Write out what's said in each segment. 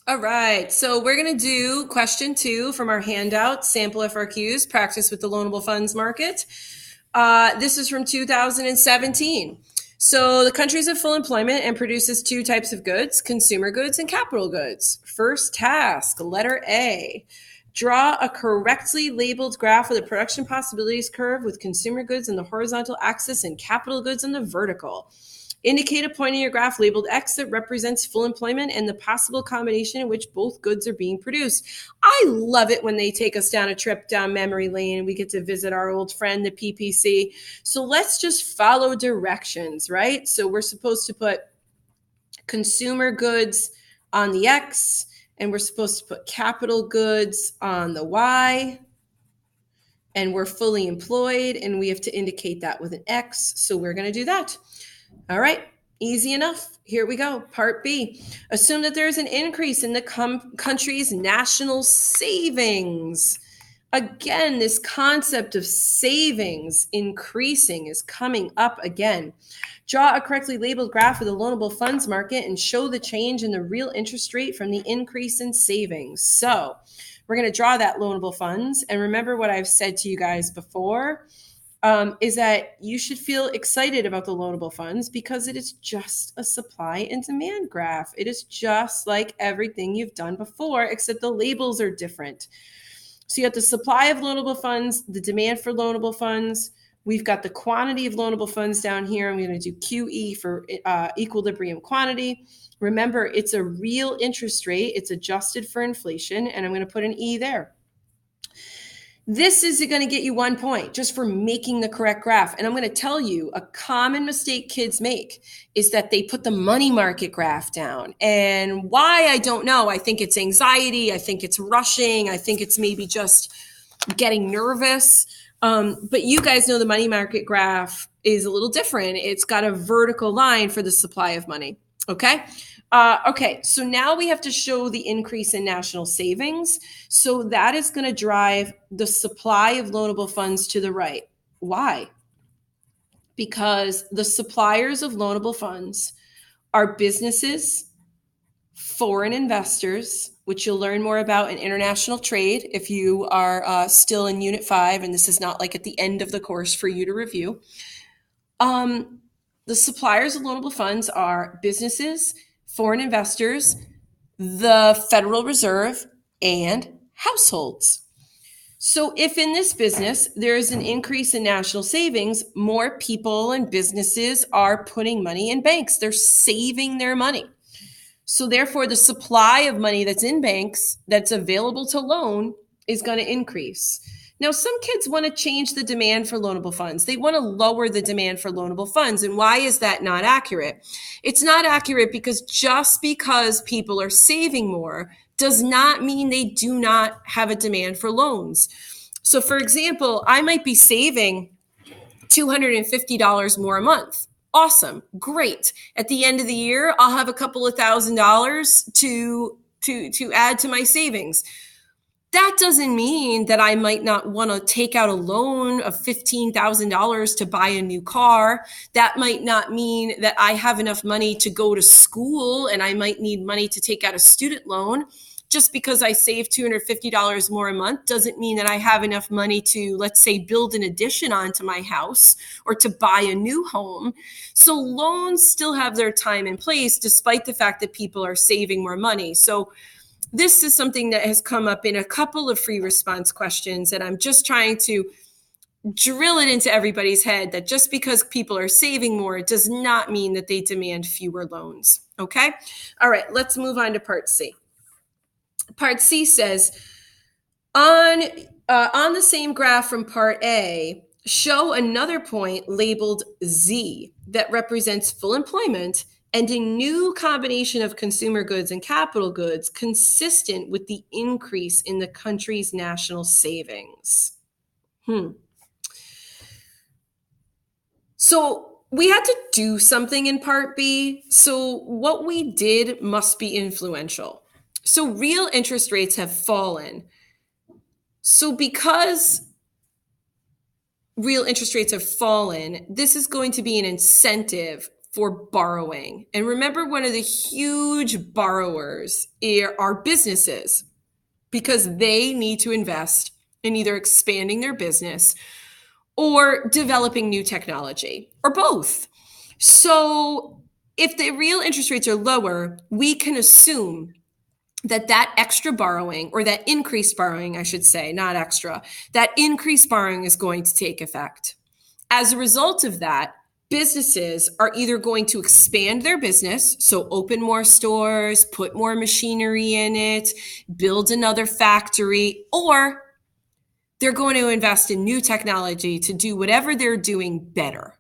All right, so we're going to do question 2 from our handout, sample FRQs, practice with the loanable funds market. This is from 2017. So the country's at full employment and produces 2 types of goods, consumer goods and capital goods. First task, letter A. Draw a correctly labeled graph of the production possibilities curve with consumer goods on the horizontal axis and capital goods on the vertical. Indicate a point in your graph labeled X that represents full employment and the possible combination in which both goods are being produced. I love it when they take us down a trip down memory lane and we get to visit our old friend, the PPC. So let's just follow directions, right? So we're supposed to put consumer goods on the X, and we're supposed to put capital goods on the Y, and we're fully employed, and we have to indicate that with an X. So we're going to do that. All right, easy enough. Here we go. Part B. Assume that there is an increase in the country's national savings. Again, this concept of savings increasing is coming up again. Draw a correctly labeled graph of the loanable funds market and show the change in the real interest rate from the increase in savings. So we're going to draw that loanable funds. And remember what I've said to you guys before. Is that you should feel excited about the loanable funds because it is just a supply and demand graph. It is just like everything you've done before, except the labels are different. So you have the supply of loanable funds, the demand for loanable funds. We've got the quantity of loanable funds down here. I'm going to do QE for equilibrium quantity. Remember, it's a real interest rate. It's adjusted for inflation, and I'm going to put an E there. This is going to get you 1 point just for making the correct graph. And I'm going to tell you a common mistake kids make is that they put the money market graph down. And why, I don't know. I think it's anxiety. I think it's rushing. I think it's maybe just getting nervous. But you guys know the money market graph is a little different. It's got a vertical line for the supply of money. Okay. Okay, so now we have to show the increase in national savings. So that is going to drive the supply of loanable funds to the right. Why? Because the suppliers of loanable funds are businesses, foreign investors, which you'll learn more about in international trade if you are still in Unit 5, and this is not like at the end of the course for you to review. The suppliers of loanable funds are businesses, foreign investors, the Federal Reserve, and households. So if in this business there is an increase in national savings, more people and businesses are putting money in banks. They're saving their money. So therefore, the supply of money that's in banks that's available to loan is going to increase. Now, some kids want to change the demand for loanable funds. They want to lower the demand for loanable funds. And why is that not accurate? It's not accurate because just because people are saving more does not mean they do not have a demand for loans. So, for example, I might be saving $250 more a month. Awesome. Great. At the end of the year, I'll have a couple of $1,000s to add to my savings. That doesn't mean that I might not want to take out a loan of $15,000 to buy a new car. That might not mean that I have enough money to go to school and I might need money to take out a student loan. Just because I save $250 more a month doesn't mean that I have enough money to, let's say, build an addition onto my house or to buy a new home. So loans still have their time and place despite the fact that people are saving more money. So this is something that has come up in a couple of free response questions, and I'm just trying to drill it into everybody's head that just because people are saving more, it does not mean that they demand fewer loans. Okay? All right, let's move on to part C. Part C says, on the same graph from part A, show another point labeled Z that represents full employment and a new combination of consumer goods and capital goods consistent with the increase in the country's national savings. So we had to do something in part B. So what we did must be influential. So real interest rates have fallen. So because real interest rates have fallen, this is going to be an incentive for borrowing. And remember, one of the huge borrowers are businesses because they need to invest in either expanding their business or developing new technology or both. So if the real interest rates are lower, we can assume that extra borrowing, or that increased borrowing, I should say, not extra, that increased borrowing is going to take effect. As a result of that, businesses are either going to expand their business, so open more stores, put more machinery in it, build another factory, or they're going to invest in new technology to do whatever they're doing better.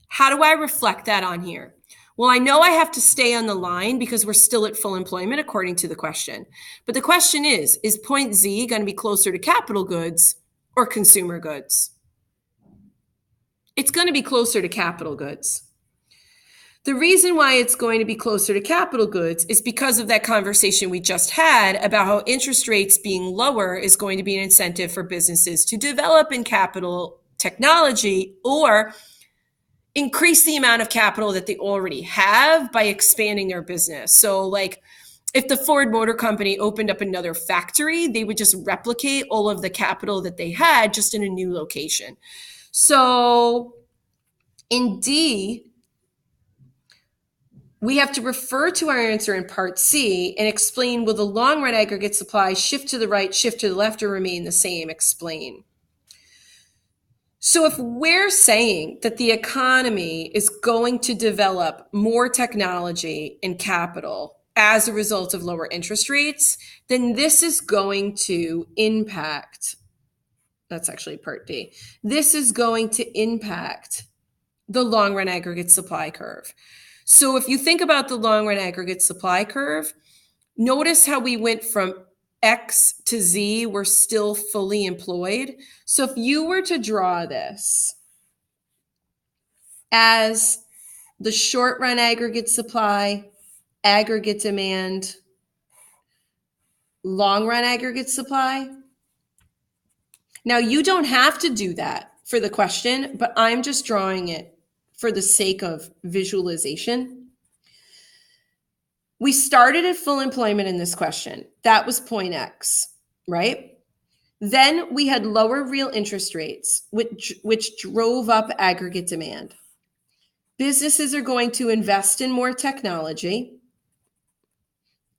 How do I reflect that on here? Well, I know I have to stay on the line because we're still at full employment according to the question. But the question is point Z going to be closer to capital goods or consumer goods? It's going to be closer to capital goods. The reason why it's going to be closer to capital goods is because of that conversation we just had about how interest rates being lower is going to be an incentive for businesses to develop in capital technology or increase the amount of capital that they already have by expanding their business. So like if the Ford Motor Company opened up another factory, they would just replicate all of the capital that they had just in a new location. So in D, we have to refer to our answer in part C and explain, will the long run aggregate supply shift to the right, shift to the left, or remain the same? Explain. So if we're saying that the economy is going to develop more technology and capital as a result of lower interest rates, then this is going to impact, that's actually part D, this is going to impact the long run aggregate supply curve. So if you think about the long run aggregate supply curve, notice how we went from X to Z, we're still fully employed. So if you were to draw this as the short run aggregate supply, aggregate demand, long run aggregate supply. Now you don't have to do that for the question, but I'm just drawing it for the sake of visualization. We started at full employment in this question. That was point X, right? Then we had lower real interest rates, which drove up aggregate demand. Businesses are going to invest in more technology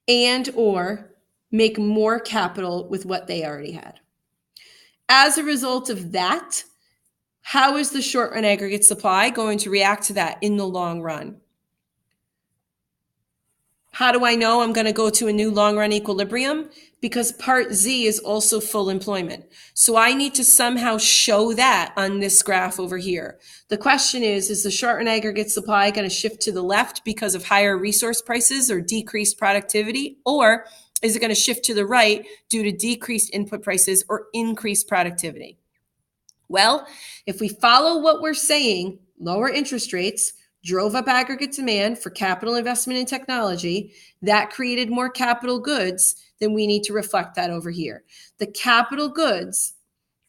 and or make more capital with what they already had. As a result of that, how is the short run aggregate supply going to react to that in the long run? How do I know I'm going to go to a new long run equilibrium? Because part Z is also full employment. So I need to somehow show that on this graph over here. The question is the short run aggregate supply going to shift to the left because of higher resource prices or decreased productivity? Or is it going to shift to the right due to decreased input prices or increased productivity? Well, if we follow what we're saying, lower interest rates drove up aggregate demand for capital investment in technology, that created more capital goods, then we need to reflect that over here. The capital goods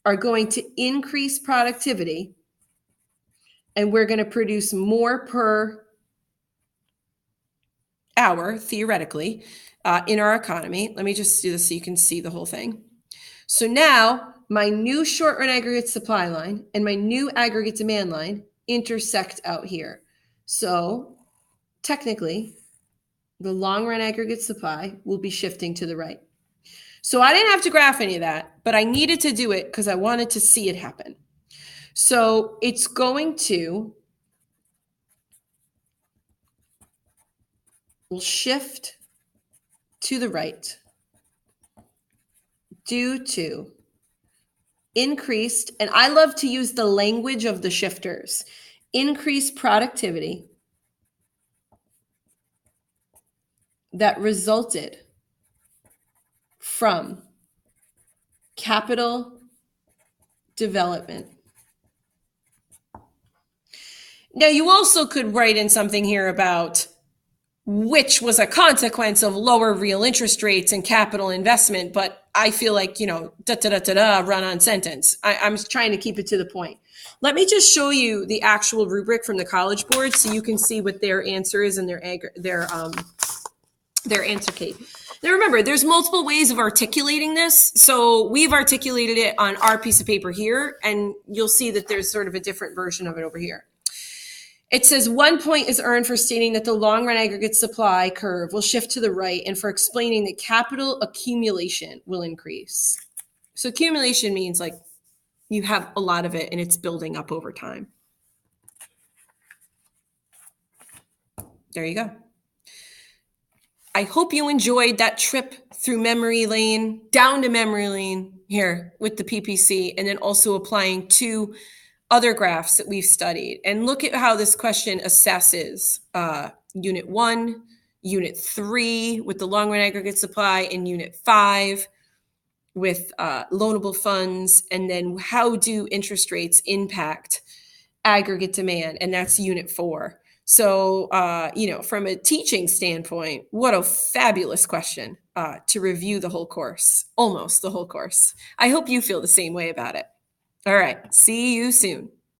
are going to increase productivity, and we're going to produce more per hour, theoretically, in our economy. Let me just do this so you can see the whole thing. So now my new short run aggregate supply line and my new aggregate demand line intersect out here. So technically, the long run aggregate supply will be shifting to the right. So I didn't have to graph any of that, but I needed to do it because I wanted to see it happen. So it's going to will shift to the right due to increased, and I love to use the language of the shifters, increased productivity that resulted from capital development. Now, you also could write in something here about which was a consequence of lower real interest rates and capital investment, but I feel like, run on sentence. I'm trying to keep it to the point. Let me just show you the actual rubric from the College Board so you can see what their answer is and their answer key. Now remember, there's multiple ways of articulating this. So we've articulated it on our piece of paper here, and you'll see that there's sort of a different version of it over here. It says 1 point is earned for stating that the long run aggregate supply curve will shift to the right and for explaining that capital accumulation will increase. So accumulation means like you have a lot of it and it's building up over time. There you go. I hope you enjoyed that trip through memory lane, down to memory lane here with the PPC, and then also applying to other graphs that we've studied. And look at how this question assesses Unit 1, Unit 3 with the long run aggregate supply, and Unit 5 with loanable funds, and then how do interest rates impact aggregate demand, and that's Unit 4. So, from a teaching standpoint, what a fabulous question to review the whole course, almost the whole course. I hope you feel the same way about it. All right, see you soon.